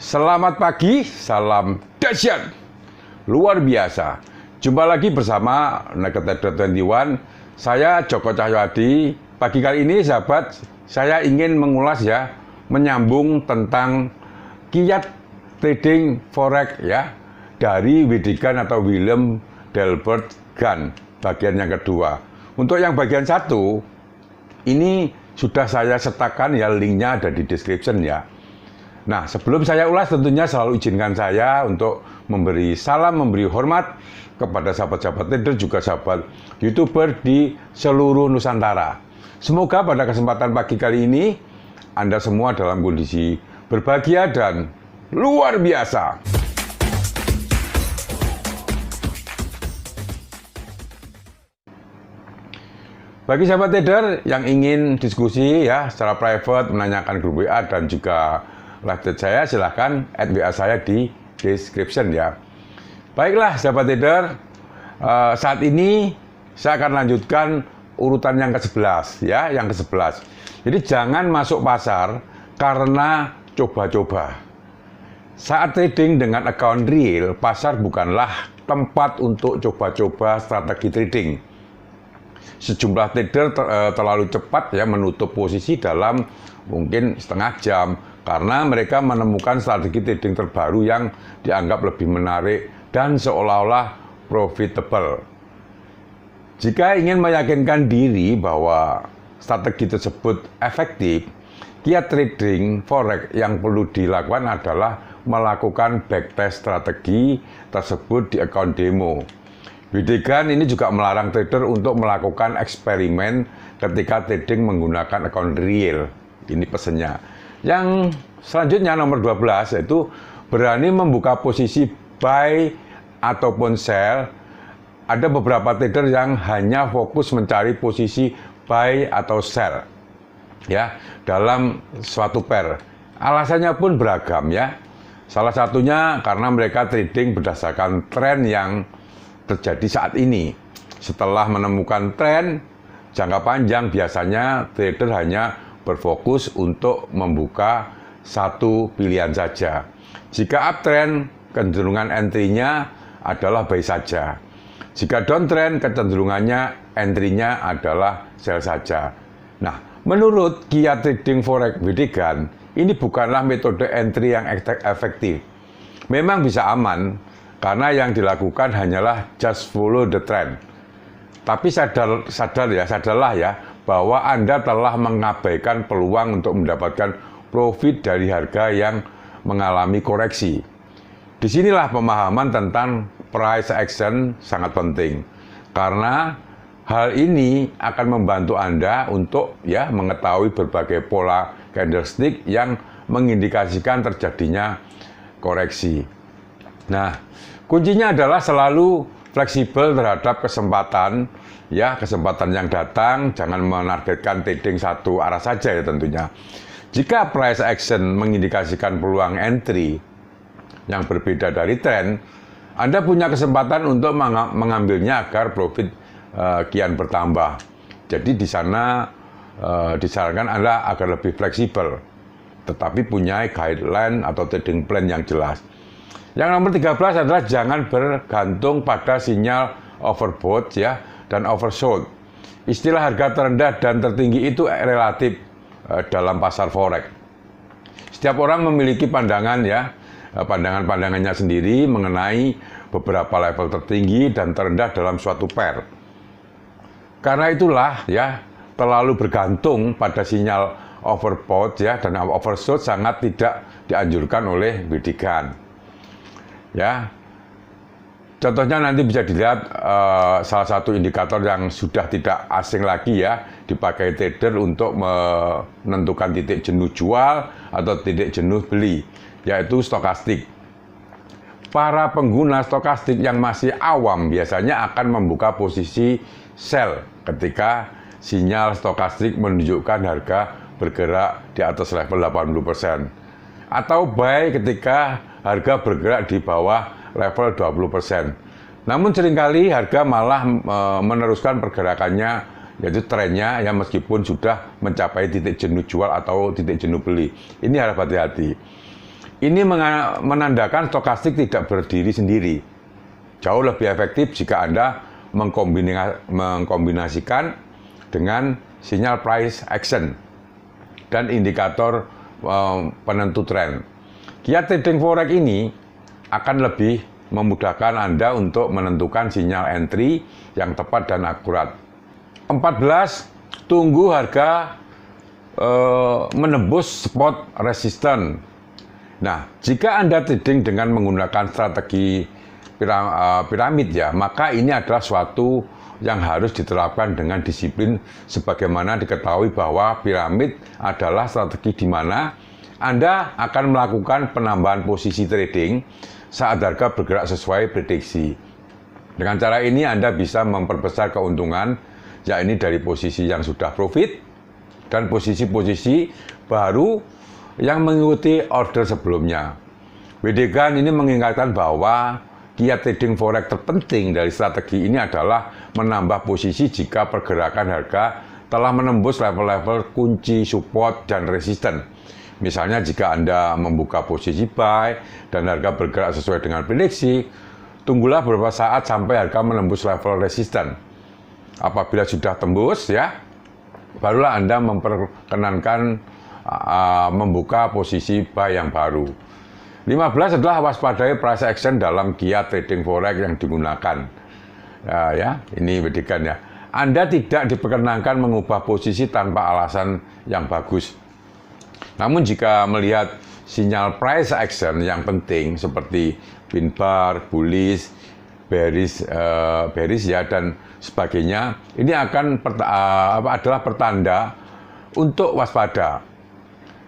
Selamat pagi, salam dahsyat, luar biasa. Jumpa lagi bersama Naked Trader 21. Saya Joko Cahyadi. Pagi kali ini, sahabat, saya ingin mengulas menyambung tentang kiat trading forex dari Widigan atau Willem Delbert Gann, bagian yang kedua. Untuk yang bagian satu, ini sudah saya sertakan linknya ada di description ya. Nah, sebelum saya ulas tentunya selalu izinkan saya untuk memberi salam, memberi hormat kepada sahabat-sahabat trader juga sahabat YouTuber di seluruh Nusantara. Semoga pada kesempatan pagi kali ini Anda semua dalam kondisi berbahagia dan luar biasa. Bagi sahabat trader yang ingin diskusi secara private, menanyakan grup WA dan juga live chat saya, silahkan add WA saya di description ya. Baiklah sahabat trader, saat ini saya akan lanjutkan urutan yang ke-11 yang ke-11. Jadi jangan masuk pasar karena coba-coba. Saat trading dengan account real, pasar bukanlah tempat untuk coba-coba strategi trading. Sejumlah trader terlalu cepat menutup posisi dalam mungkin setengah jam karena mereka menemukan strategi trading terbaru yang dianggap lebih menarik dan seolah-olah profitable. Jika ingin meyakinkan diri bahwa strategi tersebut efektif, kiat trading forex yang perlu dilakukan adalah melakukan backtest strategi tersebut di account demo. Widigan ini juga melarang trader untuk melakukan eksperimen ketika trading menggunakan account real. Ini pesannya. Yang selanjutnya nomor 12 yaitu berani membuka posisi buy ataupun sell. Ada beberapa trader yang hanya fokus mencari posisi buy atau sell dalam suatu pair. Alasannya pun beragam Salah satunya karena mereka trading berdasarkan tren yang terjadi saat ini. Setelah menemukan tren jangka panjang, biasanya trader hanya berfokus untuk membuka satu pilihan saja. Jika uptrend, kecenderungan entry-nya adalah buy saja. Jika downtrend, kecenderungannya entry-nya adalah sell saja. Nah, menurut kiat trading forex Widigan, ini bukanlah metode entry yang efektif. Memang bisa aman, karena yang dilakukan hanyalah just follow the trend. Tapi sadarlah bahwa Anda telah mengabaikan peluang untuk mendapatkan profit dari harga yang mengalami koreksi. Disinilah pemahaman tentang price action sangat penting. Karena hal ini akan membantu Anda untuk mengetahui berbagai pola candlestick yang mengindikasikan terjadinya koreksi. Nah, kuncinya adalah selalu fleksibel terhadap kesempatan yang datang. Jangan menargetkan trading satu arah saja tentunya. Jika price action mengindikasikan peluang entry yang berbeda dari tren, Anda punya kesempatan untuk mengambilnya agar profit kian bertambah. Jadi di sana disarankan Anda agar lebih fleksibel, tetapi punya guideline atau trading plan yang jelas. Yang nomor 13 adalah jangan bergantung pada sinyal overbought dan oversold. Istilah harga terendah dan tertinggi itu relatif dalam pasar forex. Setiap orang memiliki pandangannya sendiri mengenai beberapa level tertinggi dan terendah dalam suatu pair. Karena itulah terlalu bergantung pada sinyal overbought dan oversold sangat tidak dianjurkan oleh Widigan. Contohnya nanti bisa dilihat salah satu indikator yang sudah tidak asing lagi dipakai trader untuk menentukan titik jenuh jual atau titik jenuh beli, yaitu stokastik. Para pengguna stokastik yang masih awam biasanya akan membuka posisi sell ketika sinyal stokastik menunjukkan harga bergerak di atas level 80%. Atau buy ketika harga bergerak di bawah level 20%. Namun seringkali harga malah meneruskan pergerakannya, yaitu trennya meskipun sudah mencapai titik jenuh jual atau titik jenuh beli. Ini harap hati-hati. Ini menandakan stokastik tidak berdiri sendiri. Jauh lebih efektif jika Anda mengkombinasikan dengan sinyal price action dan indikator penentu tren. Kiat trading forex ini akan lebih memudahkan Anda untuk menentukan sinyal entry yang tepat dan akurat. 14. Tunggu harga menembus spot resistance. Nah, jika Anda trading dengan menggunakan strategi piramid ya, maka ini adalah suatu yang harus diterapkan dengan disiplin, sebagaimana diketahui bahwa piramid adalah strategi di mana Anda akan melakukan penambahan posisi trading saat harga bergerak sesuai prediksi. Dengan cara ini Anda bisa memperbesar keuntungan, yakni dari posisi yang sudah profit dan posisi-posisi baru yang mengikuti order sebelumnya. Wedegan ini mengingatkan bahwa kiat trading forex terpenting dari strategi ini adalah menambah posisi jika pergerakan harga telah menembus level-level kunci support dan resisten. Misalnya jika Anda membuka posisi buy dan harga bergerak sesuai dengan prediksi, tunggulah beberapa saat sampai harga menembus level resisten. Apabila sudah tembus ya, barulah Anda memperkenankan membuka posisi buy yang baru. 15 adalah waspadai price action dalam kiat trading forex yang digunakan. Ya, ini bedikan ya. Anda tidak diperkenankan mengubah posisi tanpa alasan yang bagus. Namun jika melihat sinyal price action yang penting seperti pin bar, bullish, bearish ya dan sebagainya, ini akan adalah pertanda untuk waspada.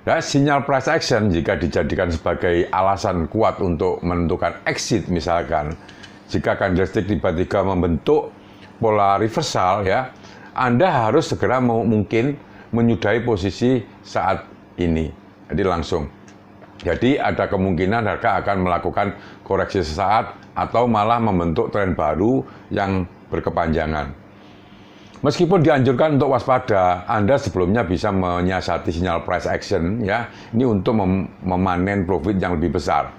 Ya, sinyal price action jika dijadikan sebagai alasan kuat untuk menentukan exit misalkan, jika candlestick tiba-tiba membentuk pola reversal ya, Anda harus segera mungkin menyudahi posisi saat ini. Jadi langsung. Jadi ada kemungkinan harga akan melakukan koreksi sesaat atau malah membentuk tren baru yang berkepanjangan. Meskipun dianjurkan untuk waspada, Anda sebelumnya bisa menyiasati sinyal price action ya. Ini untuk memanen profit yang lebih besar.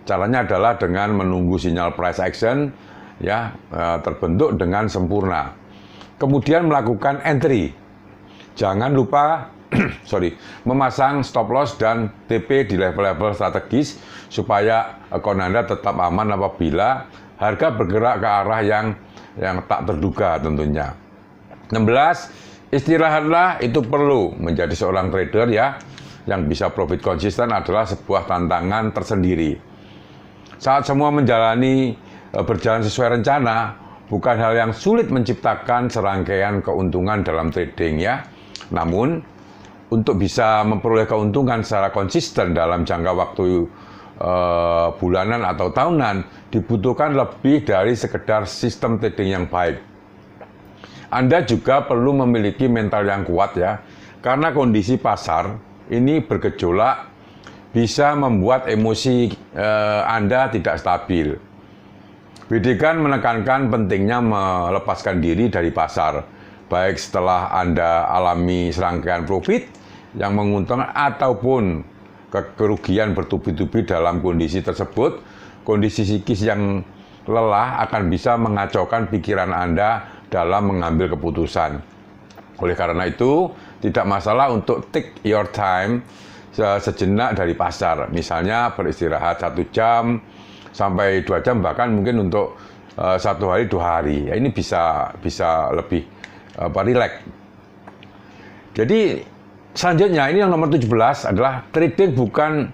Caranya adalah dengan menunggu sinyal price action ya terbentuk dengan sempurna. Kemudian melakukan entry. Jangan lupa memasang stop loss dan TP di level-level strategis supaya akun Anda tetap aman apabila harga bergerak ke arah yang tak terduga tentunya. 16. Istirahatlah itu perlu. Menjadi seorang trader ya yang bisa profit konsisten adalah sebuah tantangan tersendiri. Saat semua berjalan sesuai rencana, bukan hal yang sulit menciptakan serangkaian keuntungan dalam trading ya. Namun untuk bisa memperoleh keuntungan secara konsisten dalam jangka waktu bulanan atau tahunan, dibutuhkan lebih dari sekedar sistem trading yang baik. Anda juga perlu memiliki mental yang kuat ya, karena kondisi pasar ini bergejolak bisa membuat emosi Anda tidak stabil. Wedegan menekankan pentingnya melepaskan diri dari pasar, baik setelah Anda alami serangkaian profit yang menguntungkan ataupun kerugian bertubi-tubi dalam kondisi tersebut. Kondisi psikis yang lelah akan bisa mengacaukan pikiran Anda dalam mengambil keputusan. Oleh karena itu, tidak masalah untuk take your time sejenak dari pasar. Misalnya beristirahat 1 jam sampai 2 jam, bahkan mungkin untuk 1 hari 2 hari. Ya, ini bisa lebih relax. Jadi selanjutnya ini yang nomor 17 adalah trading bukan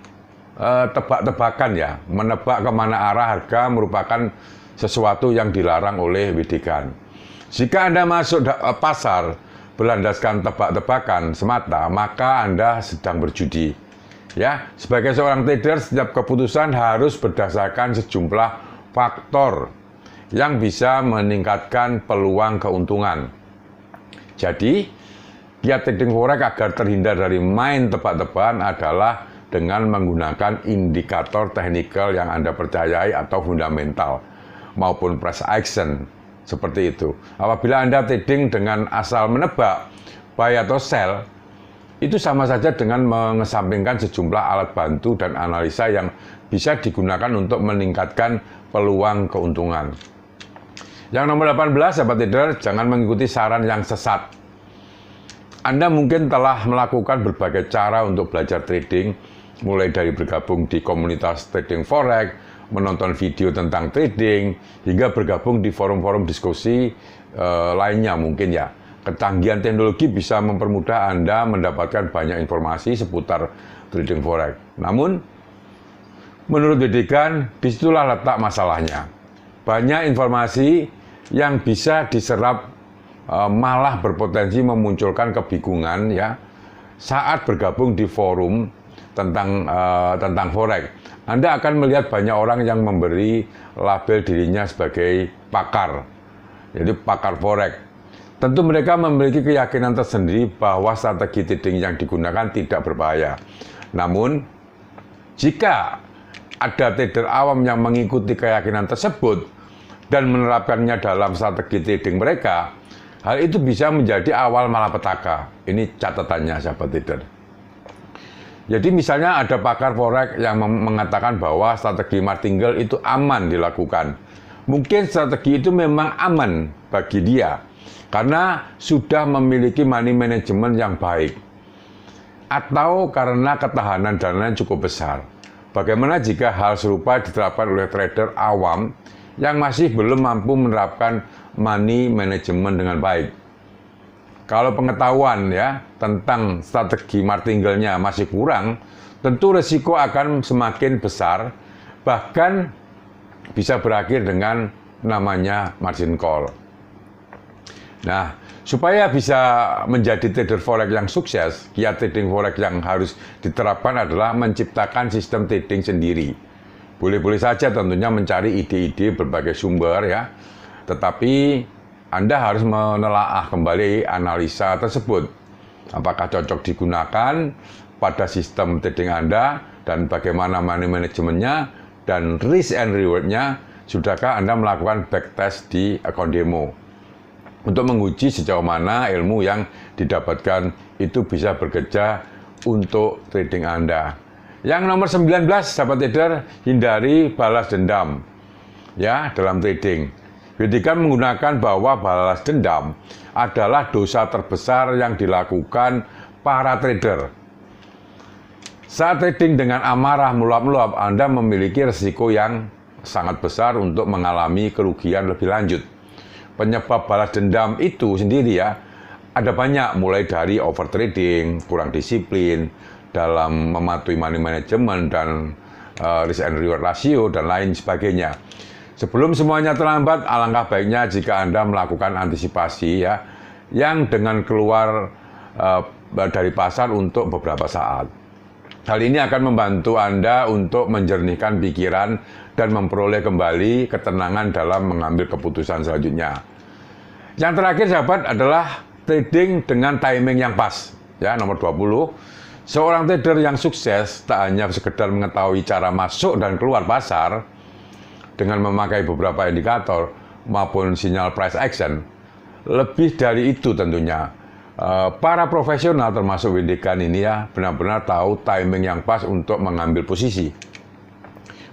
tebak-tebakan ya. Menebak kemana arah harga merupakan sesuatu yang dilarang oleh Wedegan. Jika Anda masuk pasar berlandaskan tebak-tebakan semata, maka Anda sedang berjudi. Ya, sebagai seorang trader, setiap keputusan harus berdasarkan sejumlah faktor yang bisa meningkatkan peluang keuntungan. Jadi, kiat trading forex agar terhindar dari main tebak-tebakan adalah dengan menggunakan indikator teknikal yang Anda percayai atau fundamental maupun price action. Seperti itu. Apabila Anda trading dengan asal menebak buy atau sell, itu sama saja dengan mengesampingkan sejumlah alat bantu dan analisa yang bisa digunakan untuk meningkatkan peluang keuntungan. Yang nomor 18, sahabat trader, jangan mengikuti saran yang sesat. Anda mungkin telah melakukan berbagai cara untuk belajar trading, mulai dari bergabung di komunitas trading forex, menonton video tentang trading, hingga bergabung di forum-forum diskusi lainnya mungkin ya. Kecanggihan teknologi bisa mempermudah Anda mendapatkan banyak informasi seputar trading forex. Namun, menurut Dedikan, disitulah letak masalahnya. Banyak informasi yang bisa diserap malah berpotensi memunculkan kebingungan ya saat bergabung di forum tentang forex. Anda akan melihat banyak orang yang memberi label dirinya sebagai pakar, jadi pakar forex. Tentu mereka memiliki keyakinan tersendiri bahwa strategi trading yang digunakan tidak berbahaya. Namun, jika ada trader awam yang mengikuti keyakinan tersebut dan menerapkannya dalam strategi trading mereka, hal itu bisa menjadi awal malapetaka. Ini catatannya, sahabat trader. Jadi misalnya ada pakar forex yang mengatakan bahwa strategi martingale itu aman dilakukan. Mungkin strategi itu memang aman bagi dia karena sudah memiliki money management yang baik, atau karena ketahanan dananya cukup besar. Bagaimana jika hal serupa diterapkan oleh trader awam yang masih belum mampu menerapkan money management dengan baik? Kalau pengetahuan ya tentang strategi martingale-nya masih kurang, tentu resiko akan semakin besar, bahkan bisa berakhir dengan namanya margin call. Nah, supaya bisa menjadi trader forex yang sukses, kiat trading forex yang harus diterapkan adalah menciptakan sistem trading sendiri. Boleh-boleh saja tentunya mencari ide-ide berbagai sumber ya, tetapi Anda harus menelaah kembali analisa tersebut. Apakah cocok digunakan pada sistem trading Anda, dan bagaimana money manajemennya, dan risk and reward-nya. Sudahkah Anda melakukan backtest di akun demo untuk menguji sejauh mana ilmu yang didapatkan itu bisa bekerja untuk trading Anda. Yang nomor 19, sahabat trader, hindari balas dendam ya dalam trading. Dedikan menggunakan bahwa balas dendam adalah dosa terbesar yang dilakukan para trader. Saat trading dengan amarah meluap-meluap, Anda memiliki risiko yang sangat besar untuk mengalami kerugian lebih lanjut. Penyebab balas dendam itu sendiri ya, ada banyak, mulai dari overtrading, kurang disiplin dalam mematuhi money management dan risk and reward ratio dan lain sebagainya. Sebelum semuanya terlambat, alangkah baiknya jika Anda melakukan antisipasi ya, yang dengan keluar dari pasar untuk beberapa saat. Hal ini akan membantu Anda untuk menjernihkan pikiran dan memperoleh kembali ketenangan dalam mengambil keputusan selanjutnya. Yang terakhir, sahabat, adalah trading dengan timing yang pas. Ya, nomor 20. Seorang trader yang sukses tak hanya sekedar mengetahui cara masuk dan keluar pasar dengan memakai beberapa indikator maupun sinyal price action. Lebih dari itu tentunya, para profesional termasuk Dedikan ini ya benar-benar tahu timing yang pas untuk mengambil posisi,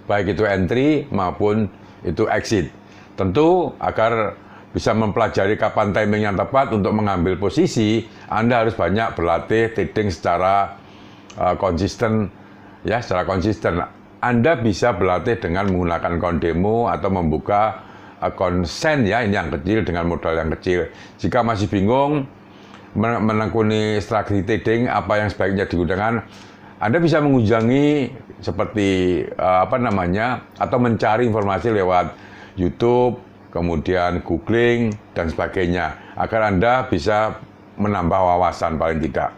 baik itu entry maupun itu exit. Tentu agar bisa mempelajari kapan timing yang tepat untuk mengambil posisi, Anda harus banyak berlatih trading secara konsisten ya, secara konsisten. Anda bisa berlatih dengan menggunakan akun demo atau membuka akun sen ya, ini yang kecil dengan modal yang kecil. Jika masih bingung menekuni strategi trading apa yang sebaiknya digunakan, Anda bisa mengunjungi seperti atau mencari informasi lewat YouTube, kemudian googling dan sebagainya, agar Anda bisa menambah wawasan paling tidak.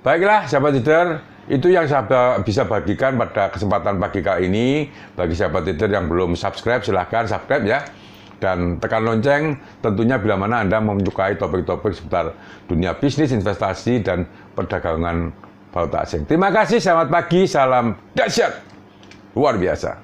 Baiklah, sahabat trader, itu yang saya bisa bagikan pada kesempatan pagi kali ini. Bagi sahabat trader yang belum subscribe, silahkan subscribe ya. Dan tekan lonceng tentunya bila mana Anda menyukai topik-topik seputar dunia bisnis, investasi, dan perdagangan valuta asing. Terima kasih, selamat pagi, salam dahsyat luar biasa.